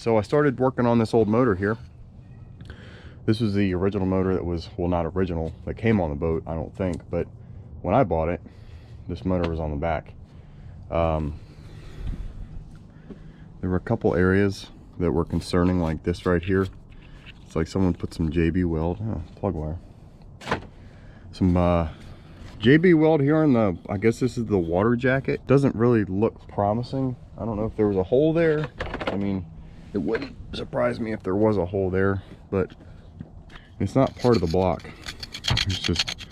So I started working on this old motor here. This was the original motor that was, well, not original, that came on the boat, I don't think, but when I bought it, this motor was on the back. There were a couple areas that were concerning, like this right here. It's like someone put some JB Weld, plug wire. Some JB Weld here in the, I guess this is the water jacket. Doesn't really look promising. I don't know if there was a hole there. I mean, it wouldn't surprise me if there was a hole there, but it's not part of the block. There's just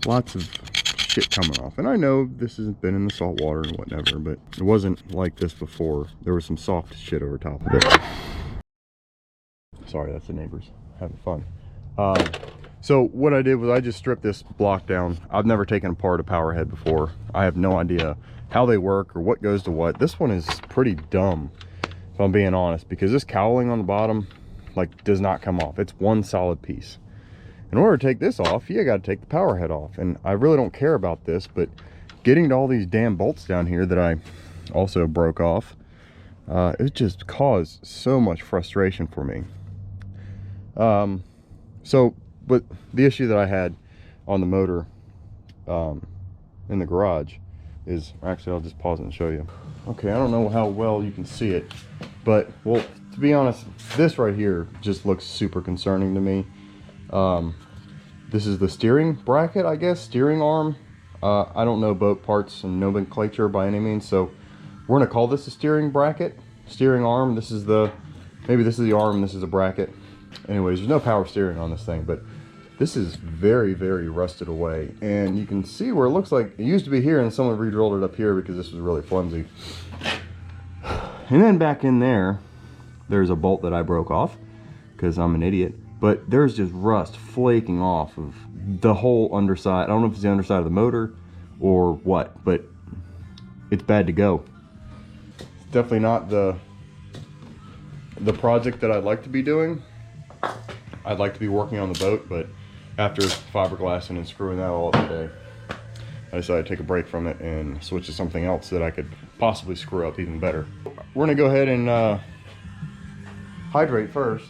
lots of shit coming off. And I know this has been in the salt water and whatever, but it wasn't like this before. There was some soft shit over top of it. Sorry, that's the neighbors having fun. So what I did was I just stripped this block down. I've never taken apart a power head before. I have no idea how they work or what goes to what. This one is pretty dumb, if I'm being honest, because this cowling on the bottom like does not come off. It's one solid piece. In order to take this off, you got to take the power head off. And I really don't care about this, but getting to all these damn bolts down here that I also broke off, it just caused so much frustration for me. But the issue that I had on the motor in the garage is, actually I'll just pause it and show you. Okay, I don't know how well you can see it, but well, to be honest, this right here just looks super concerning to me. This is the steering bracket, I guess, steering arm. I don't know boat parts and nomenclature by any means, so we're gonna call this a steering bracket, steering arm. This is the, maybe this is the arm, this is a bracket. Anyways, there's no power steering on this thing, but this is very, very rusted away. And you can see where it looks like it used to be here and someone re-drilled it up here because this was really flimsy. And then back in there, there's a bolt that I broke off because I'm an idiot. But there's just rust flaking off of the whole underside. I don't know if it's the underside of the motor or what, but it's bad to go. It's definitely not the project that I'd like to be doing. I'd like to be working on the boat, but after fiberglassing and screwing that all up today, I decided to take a break from it and switch to something else that I could possibly screw up even better. We're gonna go ahead and hydrate first.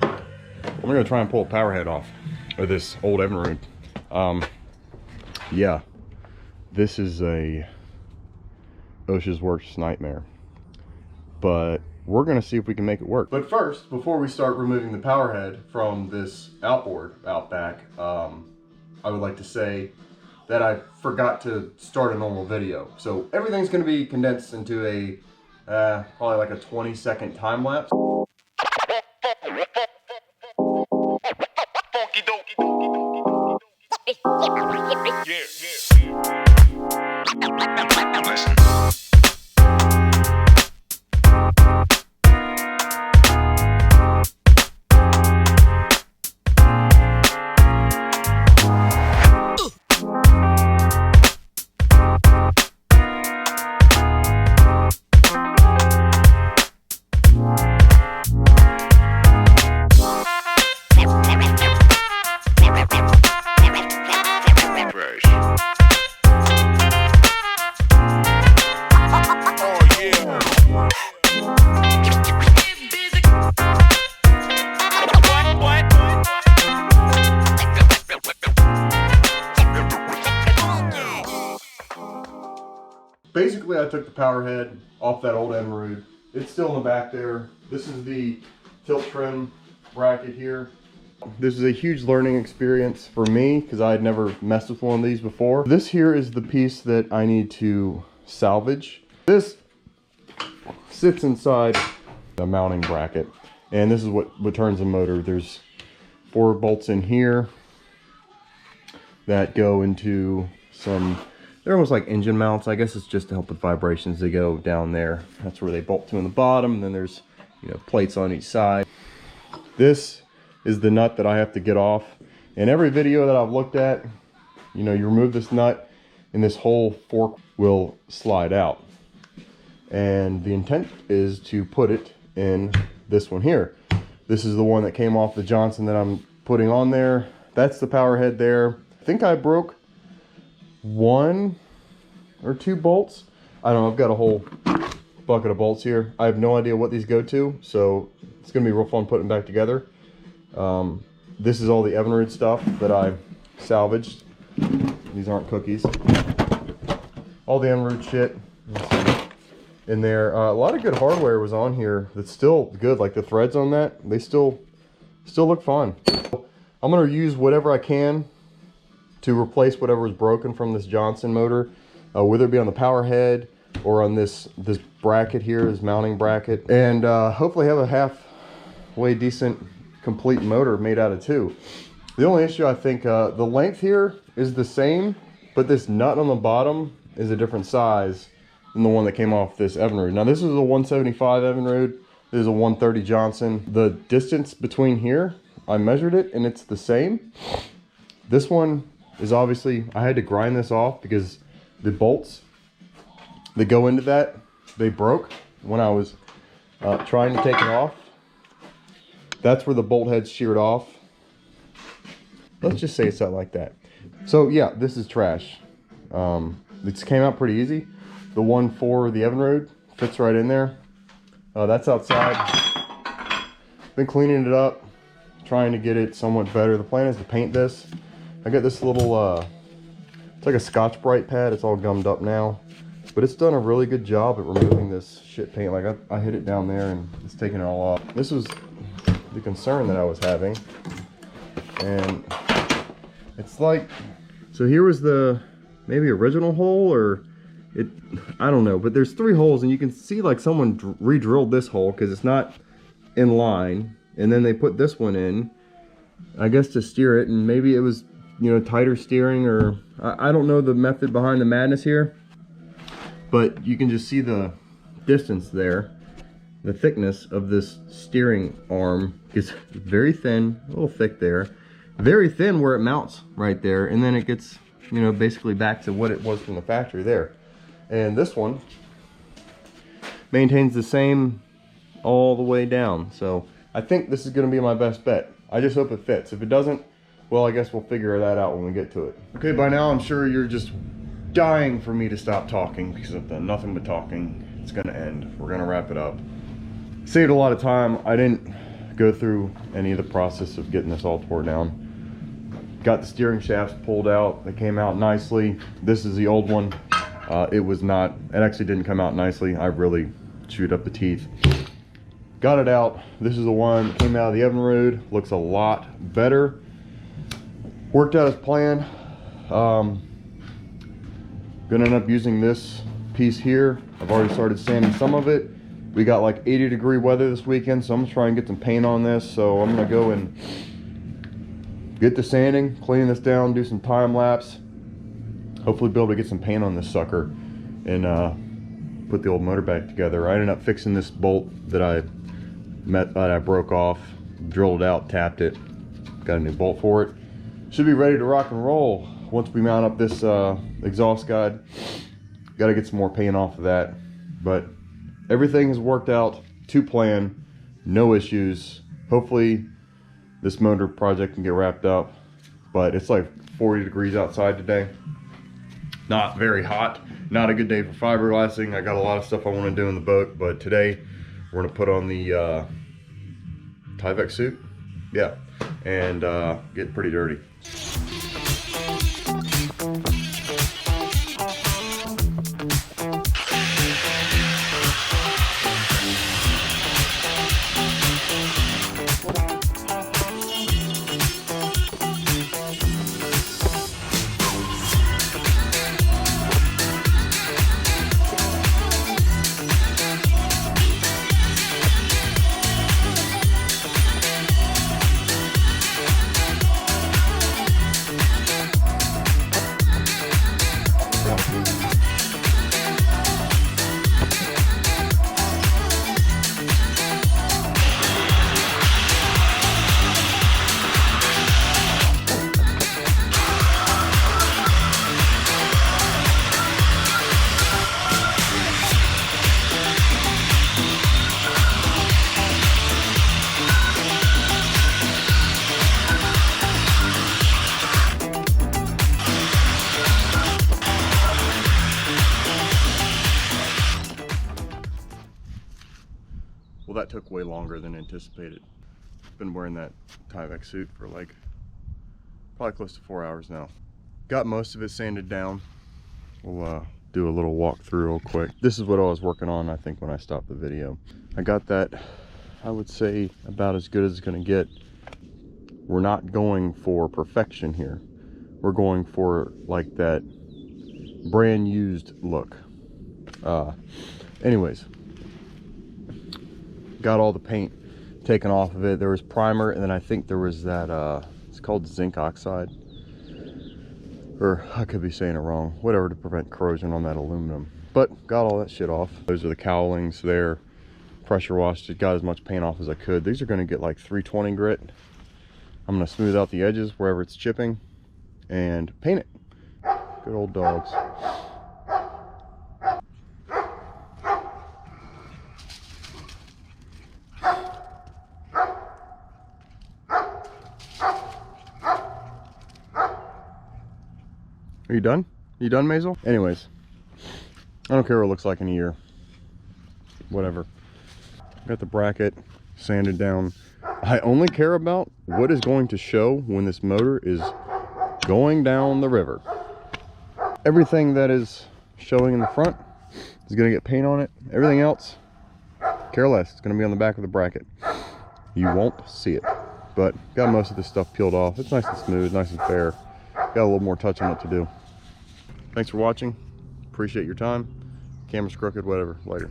We're gonna try and pull a power head off of this old Evinrude. Yeah, this is a OSHA's worst nightmare, but we're gonna see if we can make it work. But first, before we start removing the power head from this outboard out back, I would like to say that I forgot to start a normal video. So everything's gonna be condensed into a probably like a 20-second time lapse. Basically, I took the power head off that old Evinrude. It's still in the back there. This is the tilt trim bracket here. This is a huge learning experience for me because I had never messed with one of these before. This here is the piece that I need to salvage. This sits inside the mounting bracket, and this is what turns the motor. There's 4 bolts in here that go into some, they're almost like engine mounts. I guess it's just to help with vibrations. They go down there. That's where they bolt to in the bottom. And then there's, you know, plates on each side. This is the nut that I have to get off. In every video that I've looked at, you know, you remove this nut and this whole fork will slide out. And the intent is to put it in this one here. This is the one that came off the Johnson that I'm putting on there. That's the power head there. I think I broke 1 or 2 bolts. I don't know, I've got a whole bucket of bolts here. I have no idea what these go to, so it's gonna be real fun putting them back together. This is all the Evinrude stuff that I salvaged. These aren't cookies. All the Evinrude shit in there. A lot of good hardware was on here that's still good. Like the threads on that, they still look fine. I'm gonna use whatever I can to replace whatever was broken from this Johnson motor, whether it be on the power head or on this bracket here, this mounting bracket, and hopefully have a halfway decent complete motor made out of two. The only issue, I think, the length here is the same, but this nut on the bottom is a different size than the one that came off this Evinrude. Now this is a 175 Evinrude, this is a 130 Johnson. The distance between here, I measured it and it's the same. This one is obviously, I had to grind this off because the bolts that go into that, they broke when I was trying to take it off. That's where the bolt head's sheared off. Let's just say it's not like that. So yeah, this is trash. This came out pretty easy. The one for the Evinrude fits right in there. That's outside. Been cleaning it up, trying to get it somewhat better. The plan is to paint this. I got this little, it's like a Scotch-Brite pad. It's all gummed up now, but it's done a really good job at removing this shit paint. Like I hit it down there and it's taking it all off. This was the concern that I was having, and it's like, so here was the maybe original hole, or it, I don't know, but there's 3 holes and you can see like someone re-drilled this hole because it's not in line, and then they put this one in, I guess, to steer it, and maybe it was, you know, tighter steering, or I don't know the method behind the madness here, but you can just see the distance there. The thickness of this steering arm is very thin, a little thick there, very thin where it mounts right there, and then it gets, you know, basically back to what it was from the factory there. And this one maintains the same all the way down. So I think this is going to be my best bet. I just hope it fits. If it doesn't, well, I guess we'll figure that out when we get to it. Okay, by now I'm sure you're just dying for me to stop talking because I've done nothing but talking. It's going to end. We're going to wrap it up. Saved a lot of time. I didn't go through any of the process of getting this all tore down. Got the steering shafts pulled out. They came out nicely. This is the old one. It was not, it actually didn't come out nicely. I really chewed up the teeth. Got it out. This is the one that came out of the Evinrude. Looks a lot better. Worked out as planned. Gonna end up using this piece here. I've already started sanding some of it. We got like 80-degree weather this weekend, so I'm gonna try and get some paint on this. So I'm gonna go and get the sanding, clean this down, do some time lapse. Hopefully be able to get some paint on this sucker and put the old motor back together. I ended up fixing this bolt that I broke off, drilled it out, tapped it, got a new bolt for it. Should be ready to rock and roll once we mount up this exhaust guide. Got to get some more paint off of that, but everything has worked out to plan, no issues. Hopefully this motor project can get wrapped up, but it's like 40 degrees outside today. Not very hot, not a good day for fiberglassing. I got a lot of stuff I want to do in the boat, but today we're gonna put on the Tyvek suit, yeah, and get pretty dirty. Well, that took way longer than anticipated. Been wearing that Tyvek suit for like probably close to 4 hours now. Got most of it sanded down. We'll do a little walk through real quick. This is what I was working on, I think, when I stopped the video. I got that, I would say, about as good as it's gonna get. We're not going for perfection here. We're going for like that brand used look. Anyways, got all the paint taken off of it. There was primer, and then I think there was that it's called zinc oxide, or I could be saying it wrong, whatever, to prevent corrosion on that aluminum. But got all that shit off. Those are the cowlings there, pressure washed it, got as much paint off as I could. These are going to get like 320 grit. I'm going to smooth out the edges wherever it's chipping and paint it. Good old dogs. Are you done? You done, Maisel? Anyways, I don't care what it looks like in a year. Whatever. Got the bracket sanded down. I only care about what is going to show when this motor is going down the river. Everything that is showing in the front is going to get paint on it. Everything else, care less. It's going to be on the back of the bracket. You won't see it. But got most of this stuff peeled off. It's nice and smooth, nice and fair. Got a little more touch on it to do. Thanks for watching. Appreciate your time. Camera's crooked, whatever. Later.